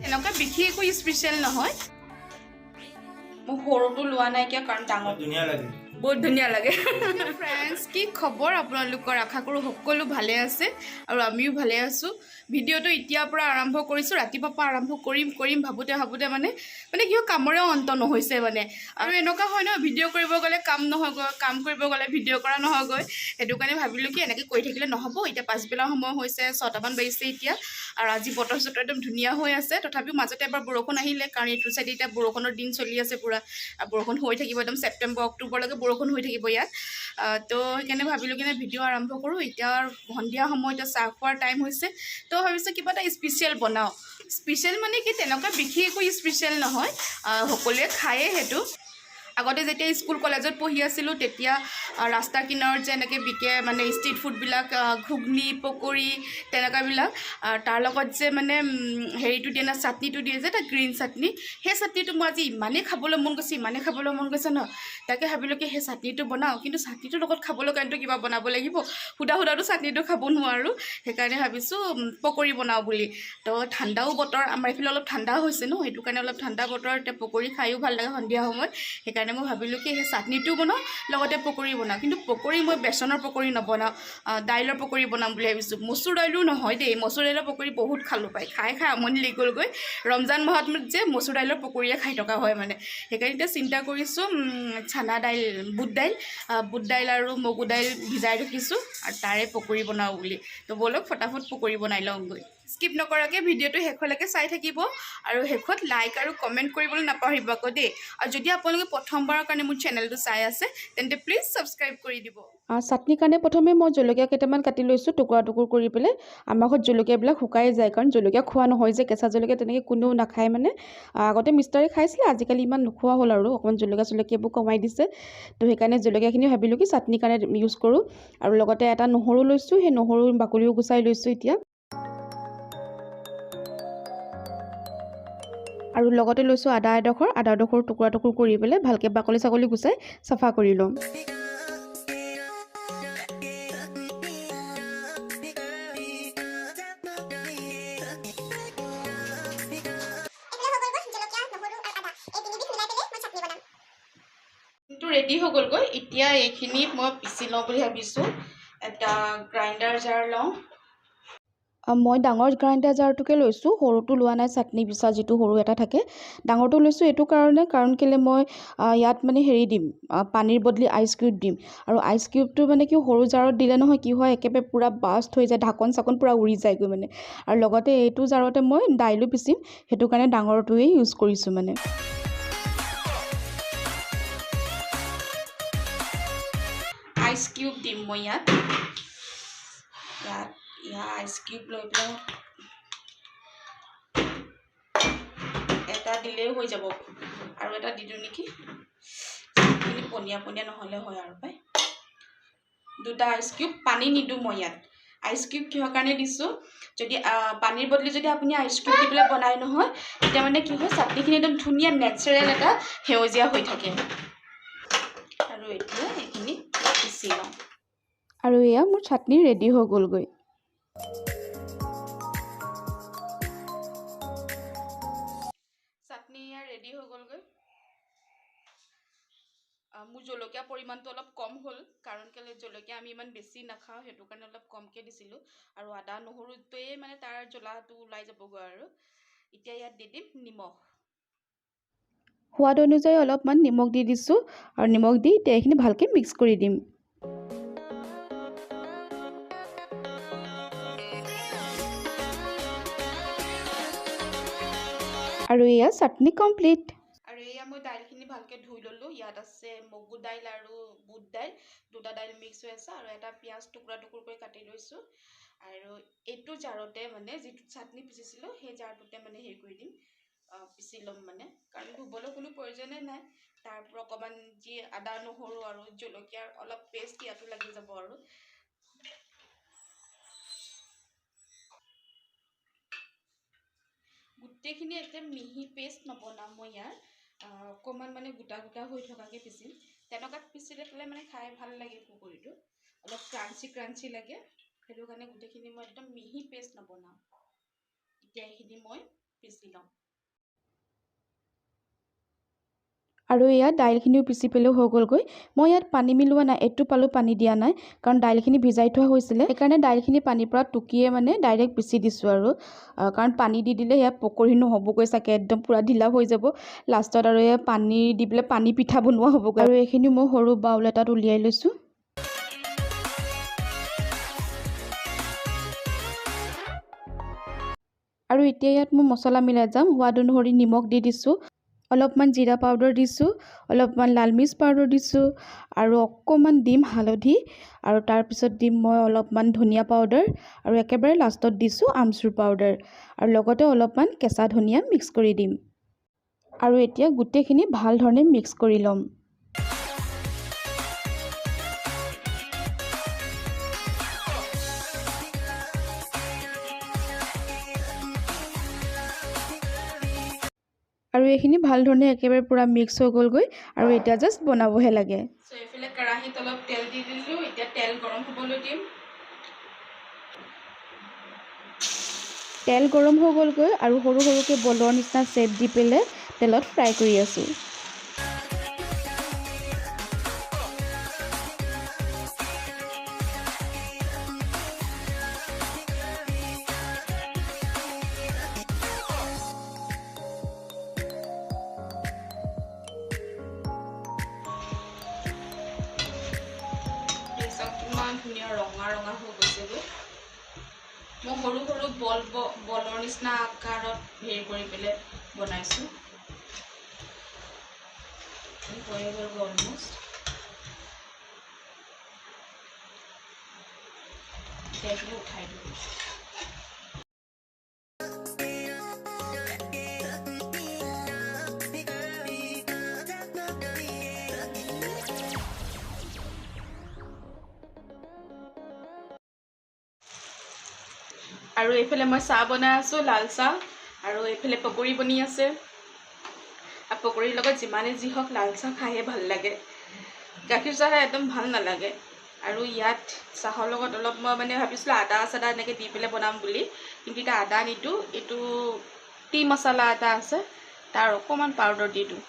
এনেকুৱা বিশেষ একো স্পেচিয়েল নহয় মই সৰুটো লোৱা নাই কিয় কাৰণ ডাঙৰ ধুনীয়া লাগে বহুত ধুনীয়া লাগে ফ্ৰেণ্ডছ কি খবৰ আপোনালোকৰ আশা কৰোঁ সকলো ভালে আছে আৰু আমিও ভালে আছোঁ ভিডিঅ'টো এতিয়াৰ পৰা আৰম্ভ কৰিছোঁ ৰাতিপুৱাৰ পৰা আৰম্ভ কৰিম ভাবোঁতে মানে কি হয় কামৰে অন্ত নহৈছে মানে আৰু এনেকুৱা হয় ন ভিডিঅ' কৰিব গ'লে কাম নহয়গৈ কাম কৰিব গ'লে ভিডিঅ' কৰা নহয়গৈ সেইটো কাৰণে ভাবিলোঁ কি এনেকৈ কৰি থাকিলে নহ'ব এতিয়া পাছবেলা সময় হৈছে 6টামান বাজিছে এতিয়া আৰু আজি বতৰ চতৰ একদম ধুনীয়া হৈ আছে তথাপিও মাজতে এবাৰ বৰষুণ আহিলে কাৰণ এইটো চাইডে এতিয়া বৰষুণৰ দিন চলি আছে পূৰা বৰষুণ হৈ থাকিব একদম ছেপ্টেম্বৰ অক্টোবৰলৈকে বৰষুণ হৈ থাকিব ইয়াত তো সেইকাৰণে ভাবিলোঁ কিনে ভিডিঅ' আৰম্ভ কৰোঁ এতিয়া সন্ধিয়া সময় এতিয়া চাহ খোৱাৰ টাইম হৈছে তো ভাবিছোঁ কিবা এটা স্পেচিয়েল বনাওঁ স্পেচিয়েল মানে কি তেনেকুৱা বিশেষ একো স্পেচিয়েল নহয় সকলোৱে খায়ে সেইটো আগতে যেতিয়া স্কুল কলেজত পঢ়ি আছিলোঁ তেতিয়া ৰাস্তাৰ কিনাৰত যে এনেকৈ বিকে মানে ষ্ট্ৰীট ফুডবিলাক ঘুগনি পকৰি তেনেকুৱাবিলাক তাৰ লগত যে মানে হেৰিটো দিয়ে না চাটনিটো দিয়ে যে এটা গ্ৰীণ চাটনি সেই চাটনিটো মই আজি ইমানেই খাবলৈ মন গৈছে ন তাকে ভাবিলোঁ কি সেই চাটনিটো বনাওঁ কিন্তু চাটনিটোৰ লগত খাবলৈ কাৰণেতো কিবা বনাব লাগিব সুদাটো চাটনিটো খাব নোৱাৰোঁ সেইকাৰণে ভাবিছোঁ পকৰি বনাওঁ বুলি তো ঠাণ্ডাও বতৰ আমাৰ এইফালে অলপ ঠাণ্ডা হৈছে ন সেইটো কাৰণে অলপ ঠাণ্ডা বতৰ এতিয়া পকৰি খায়ো ভাল লাগে সন্ধিয়া সময়ত সেইকাৰণে মই ভাবিলোঁ কি সেই চাটনিটো বনাওঁ লগতে পকৰি বনাওঁ কিন্তু পকৰি মই বেচনৰ পকৰি নবনাওঁ দাইলৰ পকৰি বনাম বুলি ভাবিছোঁ মচুৰ দাইলো নহয় দেই মচুৰ দাইলৰ পকৰি বহুত খালোঁ পাই খাই আমনি লাগি গ'লগৈ ৰমজান মাহত যে মচুৰ দাইলৰ পকৰিয়ে খাই থকা হয় মানে সেইকাৰণে এতিয়া চিন্তা কৰিছোঁ চানা দাইল বুট দাইল আৰু মগু দাইল ভিজাই ৰাখিছোঁ আৰু তাৰে পকৰি বনাওঁ বুলি তো ব'লক ফটাফট পকৰি বনাই লওঁগৈ স্কিপ নকৰাকৈ ভিডিঅ'টো শেষলৈকে চাই থাকিব আৰু শেষত লাইক আৰু কমেণ্ট কৰিবলৈ নাপাহৰিব আকৌ দেই আৰু যদি আপোনালোকে প্ৰথমবাৰৰ কাৰণে মোৰ চেনেলটো চাই আছে তেন্তে প্লিজ ছাবস্ক্ৰাইব কৰি দিব চাটনিৰ কাৰণে প্ৰথমে মই জলকীয়া কেইটামান কাটি লৈছোঁ টুকুৰা কৰি পেলাই আমাৰ ঘৰত জলকীয়াবিলাক শুকাই যায় কাৰণ জলকীয়া খোৱা নহয় যে কেঁচা জলকীয়া তেনেকৈ কোনেও নাখায় মানে আগতে মিষ্টাৰে খাইছিলে আজিকালি ইমান নোখোৱা হ'ল আৰু অকণমান জলকীয়াবোৰ কমাই দিছে তো সেইকাৰণে জলকীয়াখিনি ভাবিলোঁ কি চাটনিৰ কাৰণে ইউজ কৰোঁ আৰু লগতে এটা নহৰু লৈছোঁ সেই নহৰুৰ বাকলিও গুচাই লৈছোঁ এতিয়া আৰু লগতে লৈছোঁ আদা এডোখৰ টুকুৰা কৰি পেলাই ভালকৈ বাকলি চাকলি গুচাই চাফা কৰি ল'ম ৰেডি হৈ গ'লগৈ এতিয়া এইখিনি মই পিচি লওঁ বুলি ভাবিছোঁ এটা গ্ৰাইণ্ডাৰ জাৰ লওঁ মই ডাঙৰ গ্ৰাইণ্ডাৰ জাৰটোকে লৈছোঁ সৰুটো লোৱা নাই চাটনি পিছা যিটো সৰু এটা থাকে ডাঙৰটো লৈছোঁ এইটো কাৰণ কেলৈ মই ইয়াত মানে হেৰি দিম পানীৰ বদলি আইচ কিউব দিম আৰু আইচ কিউবটো মানে কি সৰু জাৰত দিলে নহয় কি হয় একেবাৰে পূৰা বাষ্ট হৈ যায় ঢাকন চাকন পূৰা উৰি যায়গৈ মানে আৰু লগতে এইটো জাৰতে মই দাইলো পিচিম সেইটো কাৰণে ডাঙৰটোৱেই ইউজ কৰিছোঁ মানে আইচ কিউব দিম মই ইয়াত আইচ কিউব লৈ পেলাই এটা দিলেই হৈ যাব আৰু এটা দি দিওঁ নেকি এইখিনি পনীয়া নহ'লে হয় আৰু পাই দুটা আইচ কিউব পানী নিদিওঁ মই ইয়াত আইচ কিউব কিহৰ কাৰণে দিছোঁ যদি পানীৰ বদলি যদি আপুনি আইচ কিউব দি পেলাই বনাই নহয় তেতিয়া মানে কি হয় চাটনিখিনি একদম ধুনীয়া নেচাৰেল এটা সেউজীয়া হৈ থাকে আৰু এতিয়া এইখিনি পিচি লওঁ আৰু এয়া মোৰ চাটনি ৰেডি হৈ গ'লগৈ চাটনি ৰেডি হৈ গ'লগৈ মোৰ জলকীয়া পৰিমাণটো অলপ কম হ'ল কাৰণ কেলৈ জলকীয়া আমি ইমান বেছি নাখাওঁ সেইটো কাৰণে অলপ কমকৈ দিছিলোঁ আৰু আদা নহৰুটোৱে মানে তাৰ জ্বলাটো ওলাই যাবগৈ আৰু এতিয়া ইয়াত দি দিম নিমখ সোৱাদ অনুযায়ী অলপমান নিমখ দি দিছোঁ আৰু নিমখ দি এতিয়া এইখিনি ভালকৈ মিক্স কৰি দিম আৰু এয়া চাটনি কমপ্লিট আৰু এয়া মই দাইলখিনি ভালকৈ ধুই ল'লোঁ ইয়াত আছে মগু দাইল আৰু বুট দাইল দুটা দাইল মিক্স হৈ আছে আৰু এটা পিঁয়াজ টুকুৰা কৰি কাটি লৈছোঁ আৰু এইটো জাৰতে মানে যিটো চাটনি পিচিছিলোঁ সেই জাৰটোতে মানে হেৰি কৰি দিম পিচি ল'ম মানে কাৰণ ধুবলৈ কোনো প্ৰয়োজনেই নাই তাৰ পৰা অকণমান যি আদা নহৰু আৰু জলকীয়াৰ অলপ পেষ্ট ইয়াতো লাগি যাব আৰু গোটেইখিনি একদম মিহি পেষ্ট নবনাম মই ইয়াৰ অকণমান মানে গোটা হৈ থকাকৈ পিচিম তেনেকুৱাত পিচিলে পেলাই মানে খাই ভাল লাগে পকৰিটো অলপ ক্ৰাঞ্চি লাগে সেইটো কাৰণে গোটেইখিনি মই একদম মিহি পেষ্ট নবনাওঁ এতিয়া এইখিনি মই পিচি ল'ম আৰু ইয়াত দাইলখিনিও পিচি পেলেও হৈ গ'লগৈ। মই ইয়াত পানী মিলোৱা নাই, এইটো পালো পানী দিয়া নাই, কাৰণ দাইলখিনি ভিজাই থোৱা হৈছিলে। সেইকাৰণে দাইলখিনি পানীৰ পৰা টুকিয়ে মানে ডাইৰেক্ট পিচি দিছোঁ আৰু কাৰণ পানী দি দিলে ইয়াত পকৰি নহ'বগৈ চাগে, একদম পূৰা ঢিলা হৈ যাব লাষ্টত, আৰু এয়া পানী দি পেলাই পানী পিঠা বনোৱা হ'বগৈ। আৰু এইখিনি মই সৰু বাউল এটাত উলিয়াই লৈছোঁ। আৰু এতিয়া ইয়াত মই মছলা মিলাই যাম। সোৱাদ অনুসৰি নিমখ দি দিছোঁ, অলপমান জিৰা পাউডাৰ দিছোঁ, অলপমান লাল মিৰ্চ পাউডাৰ দিছোঁ, আৰু অকণমান দিম হালধি, আৰু তাৰপিছত দিম মই অলপমান ধনিয়া পাউডাৰ, আৰু একেবাৰে লাষ্টত দিছোঁ আমচুৰ পাউডাৰ, আৰু লগতে অলপমান কেঁচা ধনিয়া মিক্স কৰি দিম। আৰু এতিয়া গোটেইখিনি ভাল ধৰণে মিক্স কৰি ল'ম। আৰু এইখিনি ভাল ধৰণে একেবাৰে পূৰা মিক্স হৈ গ'লগৈ, আৰু এতিয়া জাষ্ট বনাবহে লাগে। চ' এইফালে কেৰাহীত অলপ তেল দি দিলোঁ, এতিয়া তেল গৰম হ'বলৈ দিম। তেল গৰম হৈ গ'লগৈ, আৰু সৰু সৰুকৈ বলৰ নিচিনা শ্বেপ দি পেলাই তেলত ফ্ৰাই কৰি আছোঁ। ইমান ধুনীয়া ৰঙা ৰঙা হৈ গৈছেগৈ। মই সৰু সৰু বলৰ নিচিনা আকাৰত হেৰি কৰি পেলাই বনাইছোঁ। হৈ গ'ল অলমষ্ট। তেলখিনি উঠাই দিওঁ। আৰু এইফালে মই চাহ বনাই আছোঁ, লাল চাহ, আৰু এইফালে পকৰি বনি আছে। আৰু পকৰিৰ লগত যিমানে যি হওক লাল চাহ খাইহে ভাল লাগে, গাখীৰ চাহ একদম ভাল নালাগে। আৰু ইয়াত চাহৰ লগত অলপ মই মানে ভাবিছিলোঁ আদা চাদা এনেকৈ দি পেলাই বনাম বুলি, কিন্তু এতিয়া আদা নিদিওঁ, এইটো টি মছলা এটা আছে, তাৰ অকণমান পাউডাৰ দি দিওঁ।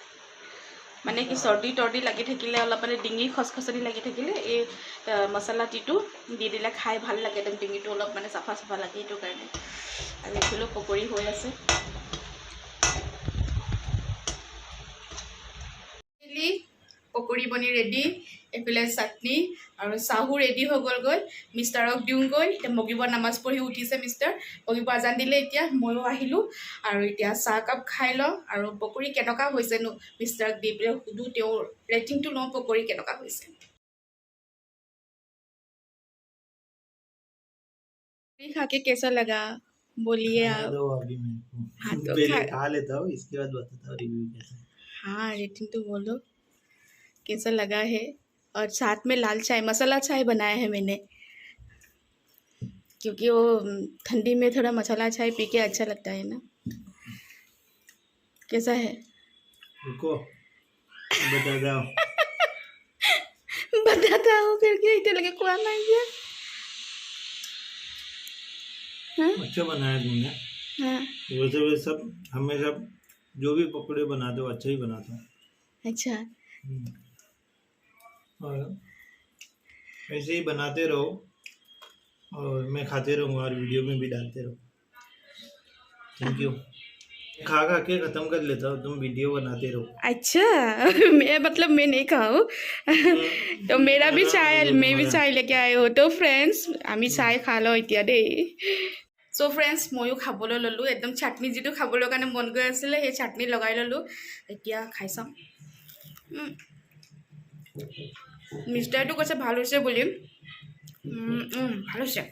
মানে কি চৰ্দি তৰ্দি লাগি থাকিলে, অলপ মানে ডিঙি খচখচনি লাগি থাকিলে এই মছলা টিটো দি দিলে খাই ভাল লাগে, একদম ডিঙিটো অলপ মানে চাফা চাফা লাগে, সেইটো কাৰণে। আৰু এইফালেও পকৰি হৈ আছে। পকৰি বনি ৰেডি, এইফালে চাটনি আৰু চাহো ৰেডি হৈ গ'লগৈ। মিষ্টাৰক দিওঁগৈ, এতিয়া মগিব নামাজ পঢ়ি উঠিছে মিষ্টাৰ, মগিব আজান দিলে। এতিয়া ময়ো আহিলোঁ, আৰু এতিয়া চাহকাপ খাই লওঁ, আৰু পকৰি কেনেকুৱা হৈছেনো মিষ্টাৰক দি পেলাই সুধোঁ, তেওঁৰ ৰেটিংটো লওঁ পকৰি কেনেকুৱা হৈছে। खा के कैसा लगा बोलिए आप। दो अभी मेरे को हाँ तो पहले खा लेता हूँ, इसके बाद बताता हूँ रिव्यू कैसा। हाँ रेटिंग तो बोलो कैसा लगा है। और साथ में लाल चाय, मसाला चाय बनाया है मैंने, क्योंकि वो ठंडी में थोड़ा मसाला चाय पी के अच्छा लगता है ना। कैसा है रुको बताता हूँ। बताता हूँ करके इतने लगे कुआ नहीं है। हाँ अच्छा बनाया तुमने। हाँ वैसे भी सब हमेशा जो भी पकौड़े बनाते हो अच्छा ही बनाते हो। अच्छा और ऐसे ही बनाते रहो, और मैं खाते रहूँगा, और वीडियो में भी डालते रहो। Thank you. खा खा के ख़त्म कर लेता हूँ, तुम वीडियो बनाते रहो। अच्छा मैं मतलब मैं नहीं खाऊँ तो मेरा भी चाय, मैं भी चाय लेके आए हो। तो फ्रेंड्स आमी चाय खा लो इतना दे। सो फ्रेंड्स मयो खाবলৈ ল'লোঁ, একদম চাটনি যিটো খাবলৈ কাৰণে মন গৈ আছিলে সেই চাটনি লগাই ল'লোঁ, এতিয়া খাই চাম। মিষ্টাৰটো কৈছে ভাল হৈছে বুলি, ভাল হৈছে,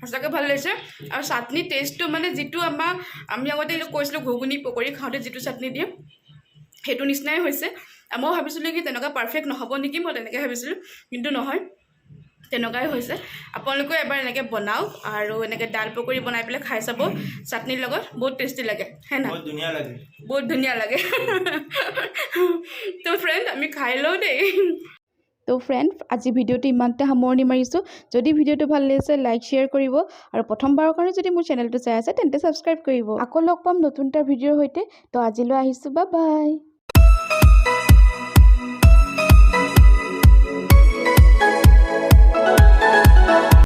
সঁচাকৈ ভাল লাগিছে। আৰু চাটনি টেষ্টটো মানে যিটো আমি আগতে এইটো কৈছিলোঁ ঘুগুনি পকৰি খাওঁতে যিটো চাটনি দিয়ে সেইটো নিচিনাই হৈছে। মই ভাবিছিলোঁ কি তেনেকুৱা পাৰফেক্ট নহ'ব নেকি, মই তেনেকৈ ভাবিছিলোঁ, কিন্তু নহয়, তেনেকুৱাই হৈছে। আপোনালোকেও এবাৰ এনেকৈ বনাওক, আৰু এনেকৈ দাল পকৰি বনাই পেলাই খাই চাব চাটনিৰ লগত, বহুত টেষ্টি লাগে, হয় না? बहुत दुनिया लगे, বহুত ধুনীয়া লাগে। তো ফ্ৰেণ্ড আমি খাই লওঁ দেই। তো ফ্ৰেণ্ড আজি ভিডিঅ'টো ইমানতে সামৰণি মাৰিছোঁ যদি ভিডিঅ'টো ভাল লাগিছে লাইক শ্বেয়াৰ কৰিব আৰু প্ৰথমবাৰৰ কাৰণে যদি মোৰ চেনেলটো চাই আছে তেন্তে ছাবস্ক্ৰাইব কৰিব আকৌ লগ পাম নতুন এটা ভিডিঅ'ৰ সৈতে তো আজিলৈ আহিছোঁ বাই বাই